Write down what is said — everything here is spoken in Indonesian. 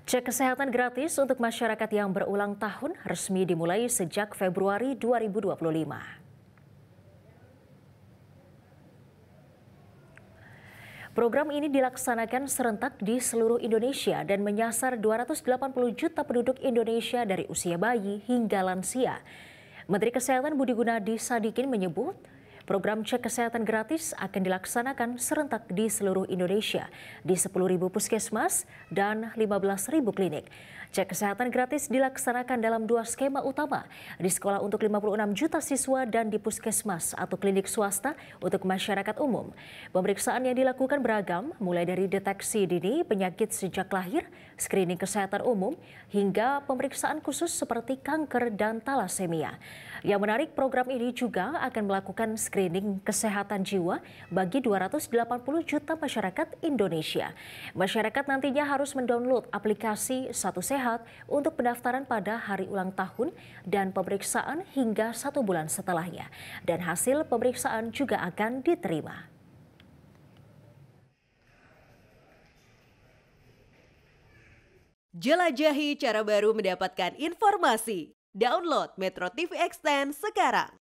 Cek kesehatan gratis untuk masyarakat yang berulang tahun resmi dimulai sejak Februari 2025. Program ini dilaksanakan serentak di seluruh Indonesia dan menyasar 280 juta penduduk Indonesia dari usia bayi hingga lansia. Menteri Kesehatan Budi Gunadi Sadikin menyebut, program cek kesehatan gratis akan dilaksanakan serentak di seluruh Indonesia di 10.000 puskesmas dan 15.000 klinik. Cek kesehatan gratis dilaksanakan dalam dua skema utama, di sekolah untuk 56 juta siswa dan di puskesmas atau klinik swasta untuk masyarakat umum. Pemeriksaan yang dilakukan beragam, mulai dari deteksi dini penyakit sejak lahir, screening kesehatan umum, hingga pemeriksaan khusus seperti kanker dan talasemia. Yang menarik, program ini juga akan melakukan screening kesehatan jiwa bagi 280 juta masyarakat Indonesia. Masyarakat nantinya harus mendownload aplikasi Satu Sehat untuk pendaftaran pada hari ulang tahun dan pemeriksaan hingga 1 bulan setelahnya. Dan hasil pemeriksaan juga akan diterima. Jelajahi cara baru mendapatkan informasi. Download Metro TV Extend sekarang.